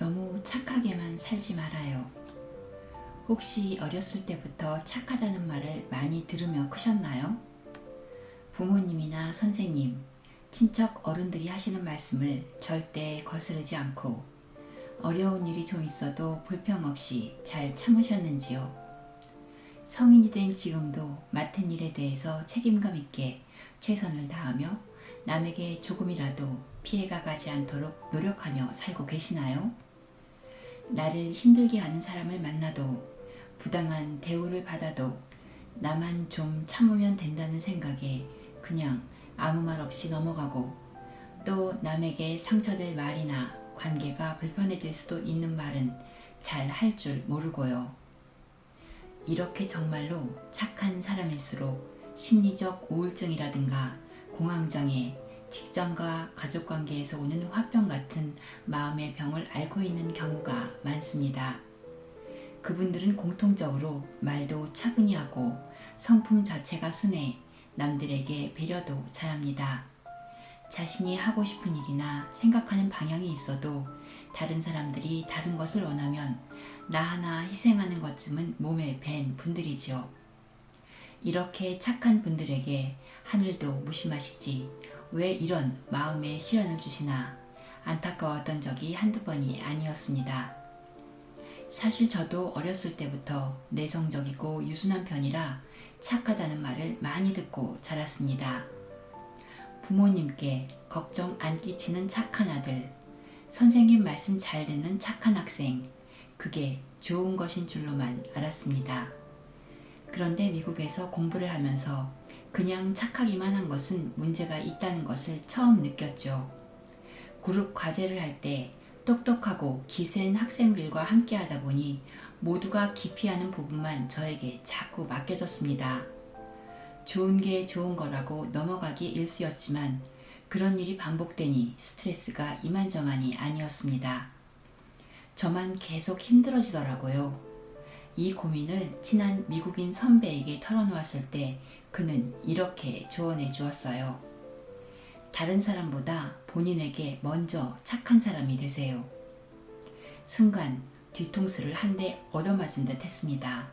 너무 착하게만 살지 말아요. 혹시 어렸을 때부터 착하다는 말을 많이 들으며 크셨나요? 부모님이나 선생님, 친척 어른들이 하시는 말씀을 절대 거스르지 않고 어려운 일이 좀 있어도 불평 없이 잘 참으셨는지요? 성인이 된 지금도 맡은 일에 대해서 책임감 있게 최선을 다하며 남에게 조금이라도 피해가 가지 않도록 노력하며 살고 계시나요? 나를 힘들게 하는 사람을 만나도 부당한 대우를 받아도 나만 좀 참으면 된다는 생각에 그냥 아무 말 없이 넘어가고 또 남에게 상처될 말이나 관계가 불편해질 수도 있는 말은 잘 할 줄 모르고요. 이렇게 정말로 착한 사람일수록 심리적 우울증이라든가 공황장애, 직장과 가족관계에서 오는 화병 같은 마음의 병을 앓고 있는 경우가 많습니다. 그분들은 공통적으로 말도 차분히 하고 성품 자체가 순해 남들에게 배려도 잘합니다. 자신이 하고 싶은 일이나 생각하는 방향이 있어도 다른 사람들이 다른 것을 원하면 나 하나 희생하는 것쯤은 몸에 밴 분들이죠. 이렇게 착한 분들에게 하늘도 무심하시지 왜 이런 마음에 시련을 주시나 안타까웠던 적이 한두 번이 아니었습니다. 사실 저도 어렸을 때부터 내성적이고 유순한 편이라 착하다는 말을 많이 듣고 자랐습니다. 부모님께 걱정 안 끼치는 착한 아들, 선생님 말씀 잘 듣는 착한 학생, 그게 좋은 것인 줄로만 알았습니다. 그런데 미국에서 공부를 하면서 그냥 착하기만 한 것은 문제가 있다는 것을 처음 느꼈죠. 그룹 과제를 할 때 똑똑하고 기센 학생들과 함께 하다 보니 모두가 기피하는 부분만 저에게 자꾸 맡겨졌습니다. 좋은 게 좋은 거라고 넘어가기 일쑤였지만 그런 일이 반복되니 스트레스가 이만저만이 아니었습니다. 저만 계속 힘들어지더라고요. 이 고민을 친한 미국인 선배에게 털어놓았을 때 그는 이렇게 조언해 주었어요. 다른 사람보다 본인에게 먼저 착한 사람이 되세요. 순간 뒤통수를 한 대 얻어맞은 듯 했습니다.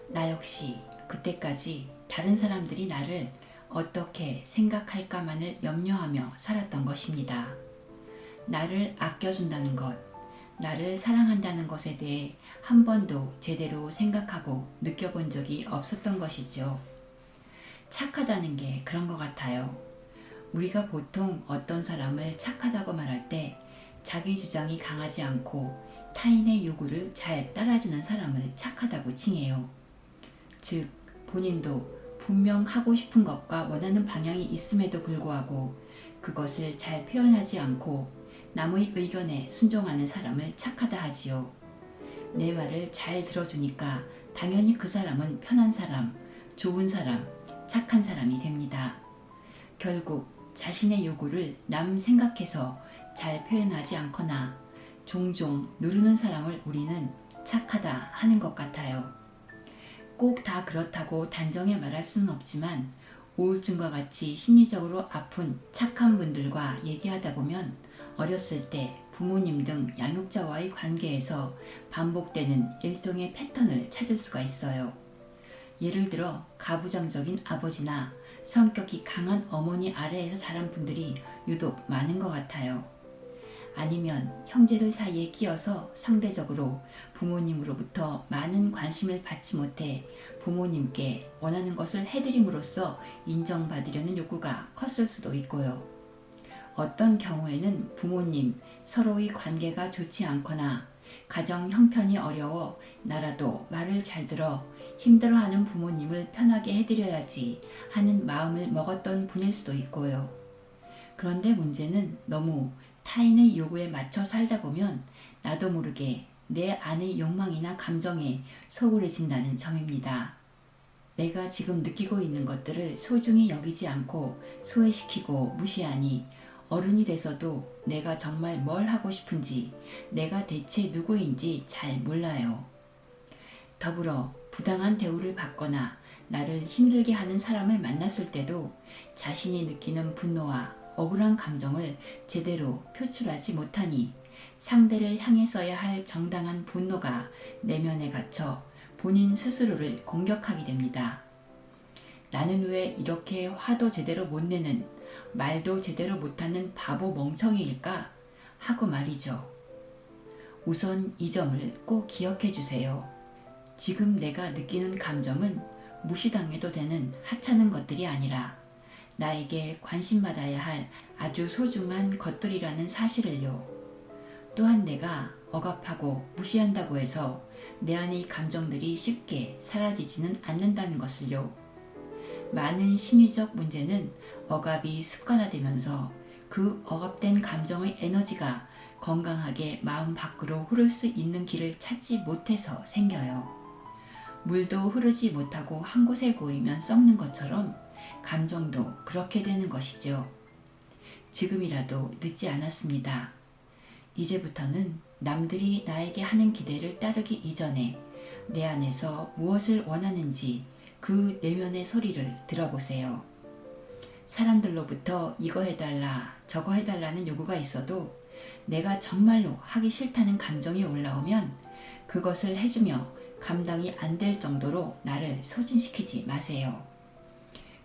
나 역시 그때까지 다른 사람들이 나를 어떻게 생각할까만을 염려하며 살았던 것입니다. 나를 아껴준다는 것, 나를 사랑한다는 것에 대해 한 번도 제대로 생각하고 느껴본 적이 없었던 것이죠. 착하다는 게 그런 것 같아요. 우리가 보통 어떤 사람을 착하다고 말할 때 자기 주장이 강하지 않고 타인의 요구를 잘 따라주는 사람을 착하다고 칭해요. 즉, 본인도 분명 하고 싶은 것과 원하는 방향이 있음에도 불구하고 그것을 잘 표현하지 않고 남의 의견에 순종하는 사람을 착하다 하지요. 내 말을 잘 들어주니까 당연히 그 사람은 편한 사람, 좋은 사람, 착한 사람이 됩니다. 결국 자신의 요구를 남 생각해서 잘 표현하지 않거나 종종 누르는 사람을 우리는 착하다 하는 것 같아요. 꼭 다 그렇다고 단정해 말할 수는 없지만 우울증과 같이 심리적으로 아픈 착한 분들과 얘기하다 보면 어렸을 때 부모님 등 양육자와의 관계에서 반복되는 일종의 패턴을 찾을 수가 있어요. 예를 들어 가부장적인 아버지나 성격이 강한 어머니 아래에서 자란 분들이 유독 많은 것 같아요. 아니면 형제들 사이에 끼어서 상대적으로 부모님으로부터 많은 관심을 받지 못해 부모님께 원하는 것을 해드림으로써 인정받으려는 욕구가 컸을 수도 있고요. 어떤 경우에는 부모님 서로의 관계가 좋지 않거나 가정 형편이 어려워 나라도 말을 잘 들어 힘들어하는 부모님을 편하게 해드려야지 하는 마음을 먹었던 분일 수도 있고요. 그런데 문제는 너무 타인의 요구에 맞춰 살다 보면 나도 모르게 내 안의 욕망이나 감정에 소홀해진다는 점입니다. 내가 지금 느끼고 있는 것들을 소중히 여기지 않고 소외시키고 무시하니 어른이 돼서도 내가 정말 뭘 하고 싶은지, 내가 대체 누구인지 잘 몰라요. 더불어 부당한 대우를 받거나 나를 힘들게 하는 사람을 만났을 때도 자신이 느끼는 분노와 억울한 감정을 제대로 표출하지 못하니 상대를 향해서야 할 정당한 분노가 내면에 갇혀 본인 스스로를 공격하게 됩니다. 나는 왜 이렇게 화도 제대로 못 내는, 말도 제대로 못하는 바보 멍청이일까? 하고 말이죠. 우선 이 점을 꼭 기억해 주세요. 지금 내가 느끼는 감정은 무시당해도 되는 하찮은 것들이 아니라 나에게 관심받아야 할 아주 소중한 것들이라는 사실을요. 또한 내가 억압하고 무시한다고 해서 내 안의 감정들이 쉽게 사라지지는 않는다는 것을요. 많은 심리적 문제는 억압이 습관화되면서 그 억압된 감정의 에너지가 건강하게 마음 밖으로 흐를 수 있는 길을 찾지 못해서 생겨요. 물도 흐르지 못하고 한 곳에 고이면 썩는 것처럼 감정도 그렇게 되는 것이죠. 지금이라도 늦지 않았습니다. 이제부터는 남들이 나에게 하는 기대를 따르기 이전에 내 안에서 무엇을 원하는지 그 내면의 소리를 들어보세요. 사람들로부터 이거 해달라 저거 해달라는 요구가 있어도 내가 정말로 하기 싫다는 감정이 올라오면 그것을 해주며 감당이 안 될 정도로 나를 소진시키지 마세요.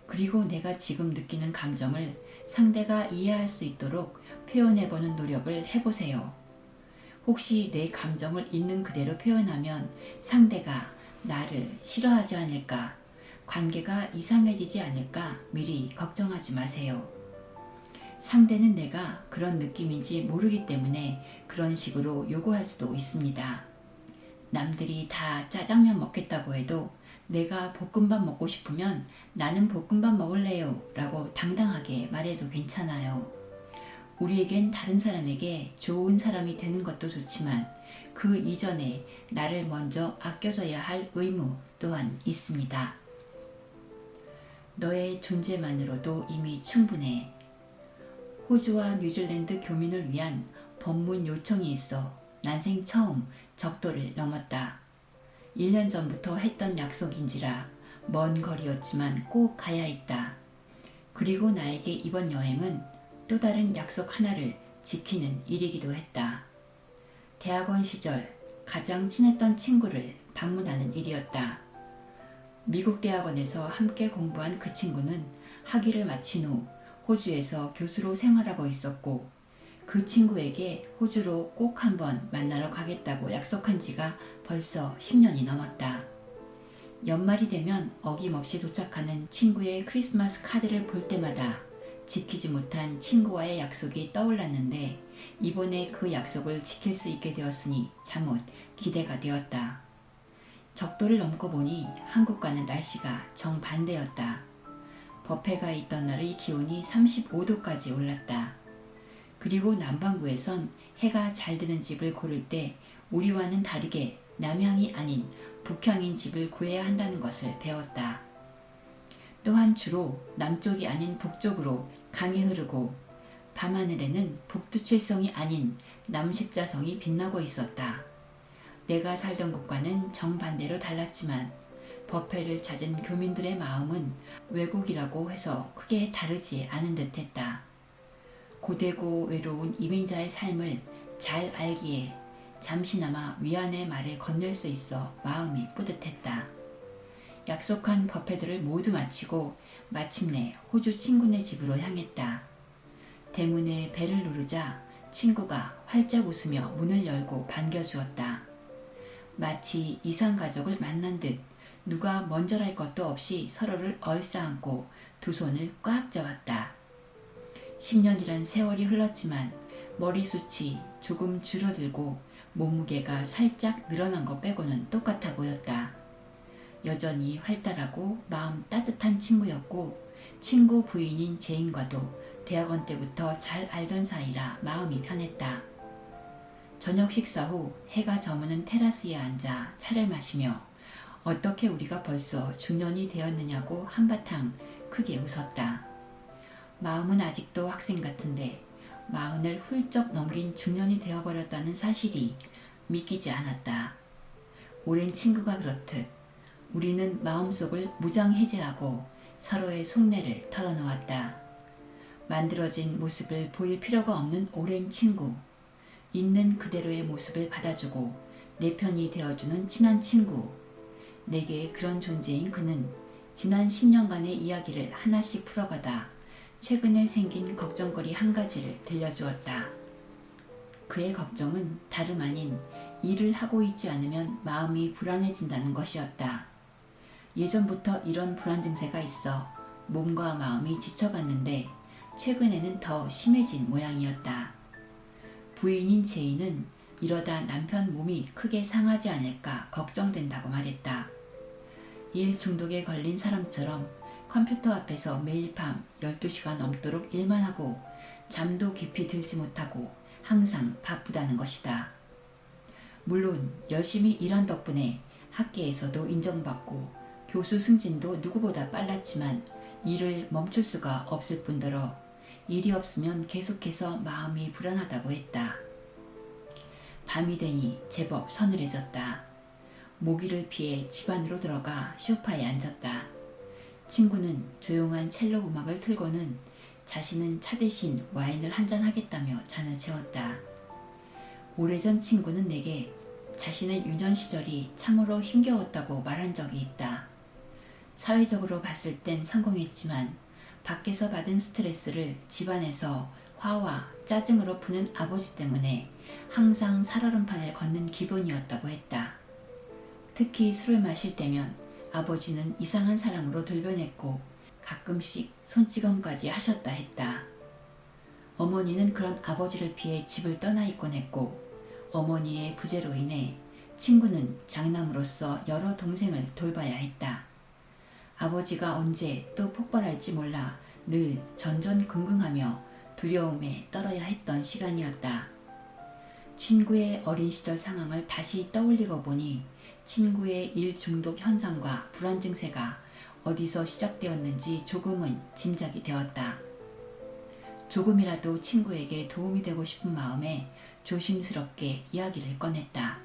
그리고 내가 지금 느끼는 감정을 상대가 이해할 수 있도록 표현해보는 노력을 해보세요. 혹시 내 감정을 있는 그대로 표현하면 상대가 나를 싫어하지 않을까, 관계가 이상해지지 않을까 미리 걱정하지 마세요. 상대는 내가 그런 느낌인지 모르기 때문에 그런 식으로 요구할 수도 있습니다. 남들이 다 짜장면 먹겠다고 해도 내가 볶음밥 먹고 싶으면 나는 볶음밥 먹을래요 라고 당당하게 말해도 괜찮아요. 우리에겐 다른 사람에게 좋은 사람이 되는 것도 좋지만 그 이전에 나를 먼저 아껴줘야 할 의무 또한 있습니다. 너의 존재만으로도 이미 충분해. 호주와 뉴질랜드 교민을 위한 법문 요청이 있어 난생 처음 적도를 넘었다. 1년 전부터 했던 약속인지라 먼 거리였지만 꼭 가야 했다. 그리고 나에게 이번 여행은 또 다른 약속 하나를 지키는 일이기도 했다. 대학원 시절 가장 친했던 친구를 방문하는 일이었다. 미국 대학원에서 함께 공부한 그 친구는 학위를 마친 후 호주에서 교수로 생활하고 있었고 그 친구에게 호주로 꼭 한번 만나러 가겠다고 약속한 지가 벌써 10년이 넘었다. 연말이 되면 어김없이 도착하는 친구의 크리스마스 카드를 볼 때마다 지키지 못한 친구와의 약속이 떠올랐는데 이번에 그 약속을 지킬 수 있게 되었으니 참으 기대가 되었다. 적도를 넘고 보니 한국과는 날씨가 정반대였다. 법회가 있던 날의 기온이 35도까지 올랐다. 그리고 남반구에선 해가 잘 드는 집을 고를 때 우리와는 다르게 남향이 아닌 북향인 집을 구해야 한다는 것을 배웠다. 또한 주로 남쪽이 아닌 북쪽으로 강이 흐르고 밤하늘에는 북두칠성이 아닌 남십자성이 빛나고 있었다. 내가 살던 곳과는 정반대로 달랐지만 법회를 찾은 교민들의 마음은 외국이라고 해서 크게 다르지 않은 듯했다. 고되고 외로운 이민자의 삶을 잘 알기에 잠시나마 위안의 말을 건넬 수 있어 마음이 뿌듯했다. 약속한 법회들을 모두 마치고 마침내 호주 친구네 집으로 향했다. 대문에 벨을 누르자 친구가 활짝 웃으며 문을 열고 반겨주었다. 마치 이상가족을 만난 듯 누가 먼저랄 것도 없이 서로를 얼싸안고 두 손을 꽉 잡았다. 10년이란 세월이 흘렀지만 머리숱이 조금 줄어들고 몸무게가 살짝 늘어난 것 빼고는 똑같아 보였다. 여전히 활달하고 마음 따뜻한 친구였고 친구 부인인 제인과도 대학원 때부터 잘 알던 사이라 마음이 편했다. 저녁 식사 후 해가 저무는 테라스에 앉아 차를 마시며 어떻게 우리가 벌써 중년이 되었느냐고 한바탕 크게 웃었다. 마음은 아직도 학생 같은데 40을 훌쩍 넘긴 중년이 되어버렸다는 사실이 믿기지 않았다. 오랜 친구가 그렇듯 우리는 마음속을 무장해제하고 서로의 속내를 털어놓았다. 만들어진 모습을 보일 필요가 없는 오랜 친구. 있는 그대로의 모습을 받아주고 내 편이 되어주는 친한 친구. 내게 그런 존재인 그는 지난 10년간의 이야기를 하나씩 풀어가다 최근에 생긴 걱정거리 한 가지를 들려주었다. 그의 걱정은 다름 아닌 일을 하고 있지 않으면 마음이 불안해진다는 것이었다. 예전부터 이런 불안 증세가 있어 몸과 마음이 지쳐갔는데 최근에는 더 심해진 모양이었다. 부인인 제이는 이러다 남편 몸이 크게 상하지 않을까 걱정된다고 말했다. 일 중독에 걸린 사람처럼 컴퓨터 앞에서 매일 밤 12시가 넘도록 일만 하고 잠도 깊이 들지 못하고 항상 바쁘다는 것이다. 물론 열심히 일한 덕분에 학계에서도 인정받고 교수 승진도 누구보다 빨랐지만 일을 멈출 수가 없을 뿐더러 일이 없으면 계속해서 마음이 불안하다고 했다. 밤이 되니 제법 서늘해졌다. 모기를 피해 집 안으로 들어가 소파에 앉았다. 친구는 조용한 첼로 음악을 틀고는 자신은 차 대신 와인을 한잔 하겠다며 잔을 채웠다. 오래전 친구는 내게 자신의 유년 시절이 참으로 힘겨웠다고 말한 적이 있다. 사회적으로 봤을 땐 성공했지만 밖에서 받은 스트레스를 집안에서 화와 짜증으로 푸는 아버지 때문에 항상 살얼음판을 걷는 기분이었다고 했다. 특히 술을 마실 때면 아버지는 이상한 사람으로 들변했고 가끔씩 손찌검까지 하셨다 했다. 어머니는 그런 아버지를 피해 집을 떠나 있곤 했고 어머니의 부재로 인해 친구는 장남으로서 여러 동생을 돌봐야 했다. 아버지가 언제 또 폭발할지 몰라 늘 전전긍긍하며 두려움에 떨어야 했던 시간이었다. 친구의 어린 시절 상황을 다시 떠올리고 보니 친구의 일 중독 현상과 불안 증세가 어디서 시작되었는지 조금은 짐작이 되었다. 조금이라도 친구에게 도움이 되고 싶은 마음에 조심스럽게 이야기를 꺼냈다.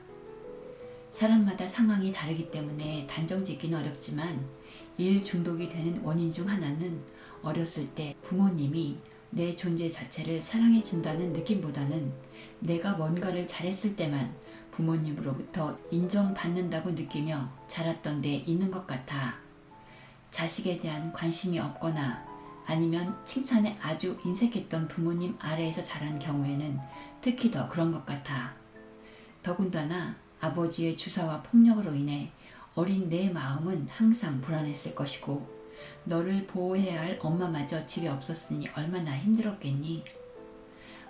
사람마다 상황이 다르기 때문에 단정 짓기는 어렵지만 일 중독이 되는 원인 중 하나는 어렸을 때 부모님이 내 존재 자체를 사랑해 준다는 느낌보다는 내가 뭔가를 잘했을 때만 부모님으로부터 인정받는다고 느끼며 자랐던 데 있는 것 같아. 자식에 대한 관심이 없거나 아니면 칭찬에 아주 인색했던 부모님 아래에서 자란 경우에는 특히 더 그런 것 같아. 더군다나 아버지의 주사와 폭력으로 인해 어린 내 마음은 항상 불안했을 것이고 너를 보호해야 할 엄마마저 집에 없었으니 얼마나 힘들었겠니?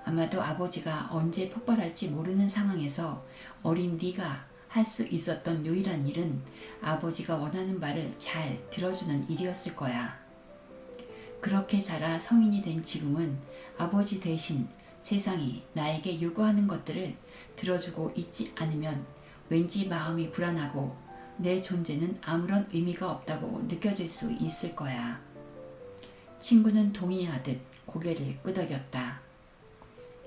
아마도 아버지가 언제 폭발할지 모르는 상황에서 어린 네가 할 수 있었던 유일한 일은 아버지가 원하는 말을 잘 들어주는 일이었을 거야. 그렇게 자라 성인이 된 지금은 아버지 대신 세상이 나에게 요구하는 것들을 들어주고 있지 않으면 왠지 마음이 불안하고 내 존재는 아무런 의미가 없다고 느껴질 수 있을 거야. 친구는 동의하듯 고개를 끄덕였다.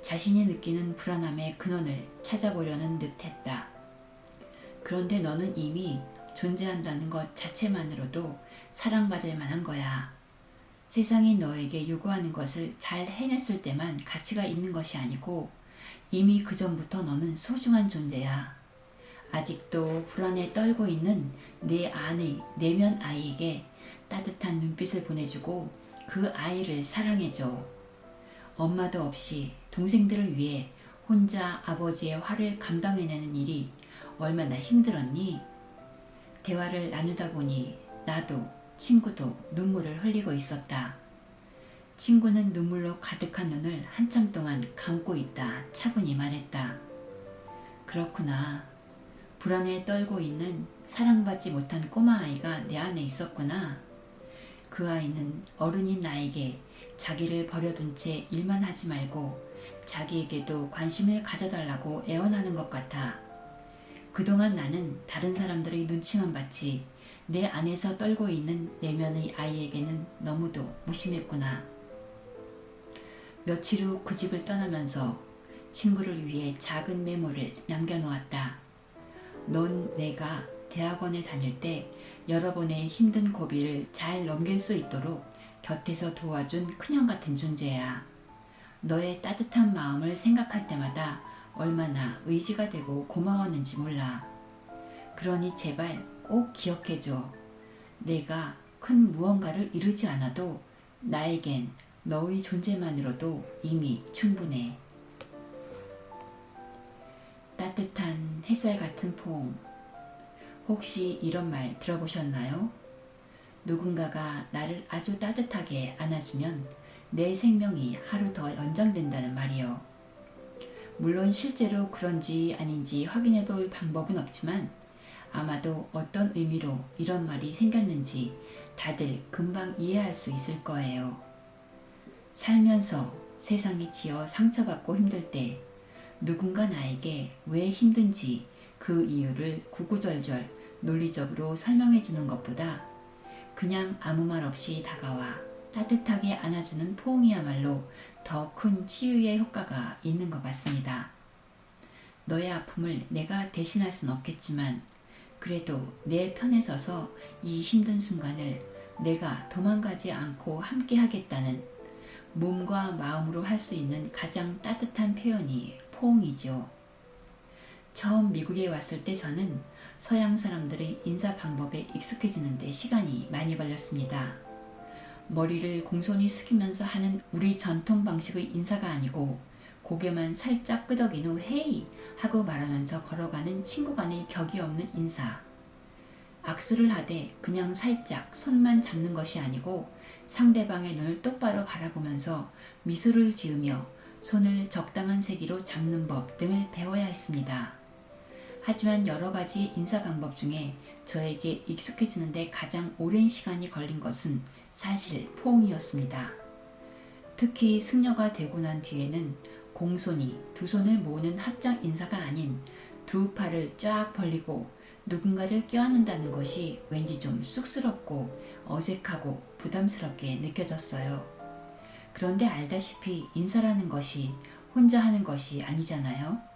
자신이 느끼는 불안함의 근원을 찾아보려는 듯 했다. 그런데 너는 이미 존재한다는 것 자체만으로도 사랑받을 만한 거야. 세상이 너에게 요구하는 것을 잘 해냈을 때만 가치가 있는 것이 아니고 이미 그 전부터 너는 소중한 존재야. 아직도 불안에 떨고 있는 내 안의 내면 아이에게 따뜻한 눈빛을 보내주고 그 아이를 사랑해줘. 엄마도 없이 동생들을 위해 혼자 아버지의 화를 감당해내는 일이 얼마나 힘들었니? 대화를 나누다 보니 나도 친구도 눈물을 흘리고 있었다. 친구는 눈물로 가득한 눈을 한참 동안 감고 있다 차분히 말했다. 그렇구나. 불안에 떨고 있는 사랑받지 못한 꼬마아이가 내 안에 있었구나. 그 아이는 어른인 나에게 자기를 버려둔 채 일만 하지 말고 자기에게도 관심을 가져달라고 애원하는 것 같아. 그동안 나는 다른 사람들의 눈치만 봤지 내 안에서 떨고 있는 내면의 아이에게는 너무도 무심했구나. 며칠 후 그 집을 떠나면서 친구를 위해 작은 메모를 남겨놓았다. 넌 내가 대학원에 다닐 때 여러 번의 힘든 고비를 잘 넘길 수 있도록 곁에서 도와준 큰형 같은 존재야. 너의 따뜻한 마음을 생각할 때마다 얼마나 의지가 되고 고마웠는지 몰라. 그러니 제발 꼭 기억해줘. 내가 큰 무언가를 이루지 않아도 나에겐 너의 존재만으로도 이미 충분해. 따뜻한 햇살 같은 포옹. 혹시 이런 말 들어보셨나요? 누군가가 나를 아주 따뜻하게 안아주면 내 생명이 하루 더 연장된다는 말이요. 물론 실제로 그런지 아닌지 확인해 볼 방법은 없지만 아마도 어떤 의미로 이런 말이 생겼는지 다들 금방 이해할 수 있을 거예요. 살면서 세상이 지어 상처받고 힘들 때 누군가 나에게 왜 힘든지 그 이유를 구구절절 논리적으로 설명해 주는 것보다 그냥 아무 말 없이 다가와 따뜻하게 안아주는 포옹이야말로 더 큰 치유의 효과가 있는 것 같습니다. 너의 아픔을 내가 대신할 순 없겠지만 그래도 내 편에 서서 이 힘든 순간을 내가 도망가지 않고 함께 하겠다는 몸과 마음으로 할 수 있는 가장 따뜻한 표현이 포옹이죠. 처음 미국에 왔을 때 저는 서양 사람들의 인사 방법에 익숙해지는 데 시간이 많이 걸렸습니다. 머리를 공손히 숙이면서 하는 우리 전통 방식의 인사가 아니고 고개만 살짝 끄덕인 후 헤이 하고 말하면서 걸어가는 친구 간의 격이 없는 인사. 악수를 하되 그냥 살짝 손만 잡는 것이 아니고 상대방의 눈을 똑바로 바라보면서 미소를 지으며 손을 적당한 세기로 잡는 법 등을 배워야 했습니다. 하지만 여러 가지 인사 방법 중에 저에게 익숙해지는데 가장 오랜 시간이 걸린 것은 사실 포옹이었습니다. 특히 승려가 되고 난 뒤에는 공손히 두 손을 모으는 합장 인사가 아닌 두 팔을 쫙 벌리고 누군가를 껴안는다는 것이 왠지 좀 쑥스럽고 어색하고 부담스럽게 느껴졌어요. 그런데 알다시피 인사라는 것이 혼자 하는 것이 아니잖아요.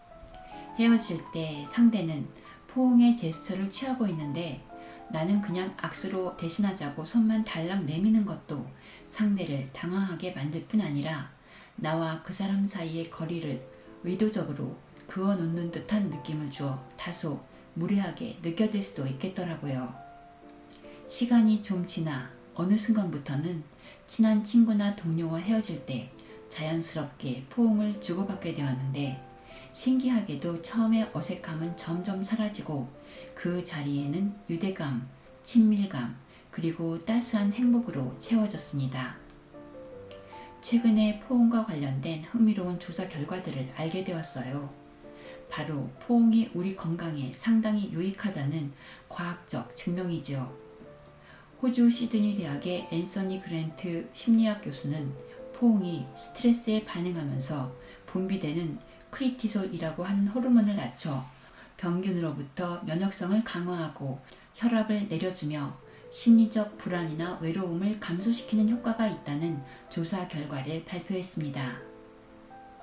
헤어질 때 상대는 포옹의 제스처를 취하고 있는데 나는 그냥 악수로 대신하자고 손만 달랑 내미는 것도 상대를 당황하게 만들 뿐 아니라 나와 그 사람 사이의 거리를 의도적으로 그어놓는 듯한 느낌을 주어 다소 무례하게 느껴질 수도 있겠더라고요. 시간이 좀 지나 어느 순간부터는 친한 친구나 동료와 헤어질 때 자연스럽게 포옹을 주고받게 되었는데 신기하게도 처음의 어색함은 점점 사라지고 그 자리에는 유대감, 친밀감, 그리고 따스한 행복으로 채워졌습니다. 최근에 포옹과 관련된 흥미로운 조사 결과들을 알게 되었어요. 바로 포옹이 우리 건강에 상당히 유익하다는 과학적 증명이지요. 호주 시드니 대학의 앤서니 그랜트 심리학 교수는 포옹이 스트레스에 반응하면서 분비되는 크리티솔이라고 하는 호르몬을 낮춰 병균으로부터 면역성을 강화하고 혈압을 내려주며 심리적 불안이나 외로움을 감소시키는 효과가 있다는 조사 결과를 발표했습니다.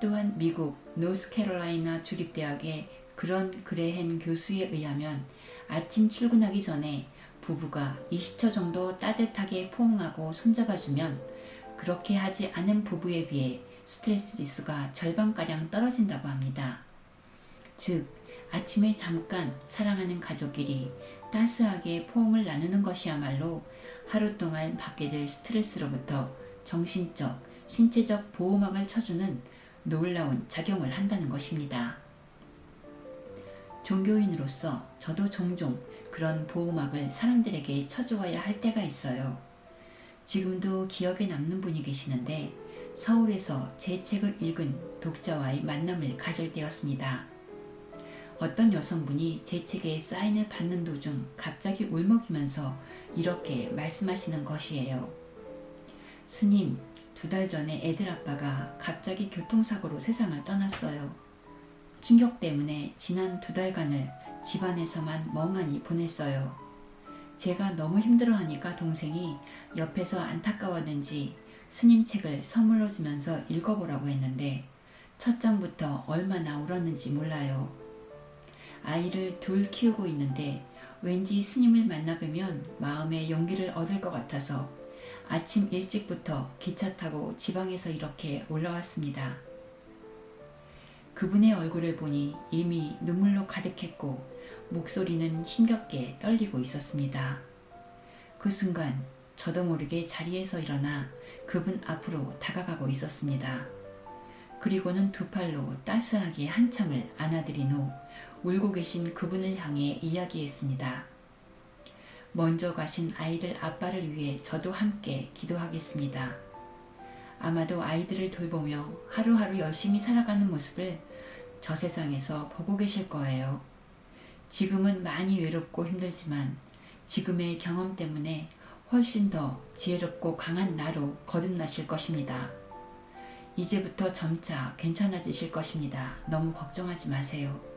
또한 미국 노스캐롤라이나 주립대학의 그런 그레헨 교수에 의하면 아침 출근하기 전에 부부가 20초 정도 따뜻하게 포옹하고 손잡아주면 그렇게 하지 않은 부부에 비해 스트레스 지수가 절반가량 떨어진다고 합니다. 즉, 아침에 잠깐 사랑하는 가족끼리 따스하게 포옹을 나누는 것이야말로 하루 동안 받게 될 스트레스로부터 정신적, 신체적 보호막을 쳐주는 놀라운 작용을 한다는 것입니다. 종교인으로서 저도 종종 그런 보호막을 사람들에게 쳐주어야 할 때가 있어요. 지금도 기억에 남는 분이 계시는데 서울에서 제 책을 읽은 독자와의 만남을 가질 때였습니다. 어떤 여성분이 제 책에 사인을 받는 도중 갑자기 울먹이면서 이렇게 말씀하시는 것이에요. 스님, 2달 전에 애들 아빠가 갑자기 교통사고로 세상을 떠났어요. 충격 때문에 지난 2달간을 집안에서만 멍하니 보냈어요. 제가 너무 힘들어하니까 동생이 옆에서 안타까웠는지 스님 책을 선물로 주면서 읽어보라고 했는데 첫 장부터 얼마나 울었는지 몰라요. 아이를 둘 키우고 있는데 왠지 스님을 만나뵈면 마음의 용기를 얻을 것 같아서 아침 일찍부터 기차 타고 지방에서 이렇게 올라왔습니다. 그분의 얼굴을 보니 이미 눈물로 가득했고 목소리는 힘겹게 떨리고 있었습니다. 그 순간 저도 모르게 자리에서 일어나 그분 앞으로 다가가고 있었습니다. 그리고는 두 팔로 따스하게 한참을 안아들인 후 울고 계신 그분을 향해 이야기했습니다. 먼저 가신 아이들 아빠를 위해 저도 함께 기도하겠습니다. 아마도 아이들을 돌보며 하루하루 열심히 살아가는 모습을 저 세상에서 보고 계실 거예요. 지금은 많이 외롭고 힘들지만 지금의 경험 때문에 훨씬 더 지혜롭고 강한 나로 거듭나실 것입니다. 이제부터 점차 괜찮아지실 것입니다. 너무 걱정하지 마세요.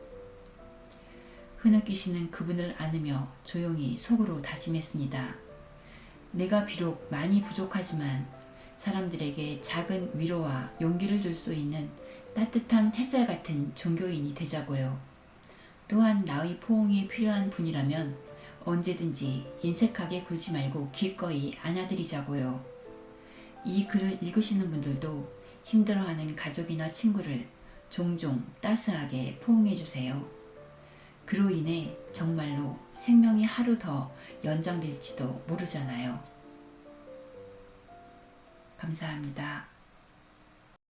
흐느끼시는 그분을 안으며 조용히 속으로 다짐했습니다. 내가 비록 많이 부족하지만 사람들에게 작은 위로와 용기를 줄 수 있는 따뜻한 햇살 같은 종교인이 되자고요. 또한 나의 포옹이 필요한 분이라면 언제든지 인색하게 굴지 말고 기꺼이 안아드리자고요. 이 글을 읽으시는 분들도 힘들어하는 가족이나 친구를 종종 따스하게 포옹해주세요. 그로 인해 정말로 생명이 하루 더 연장될지도 모르잖아요. 감사합니다.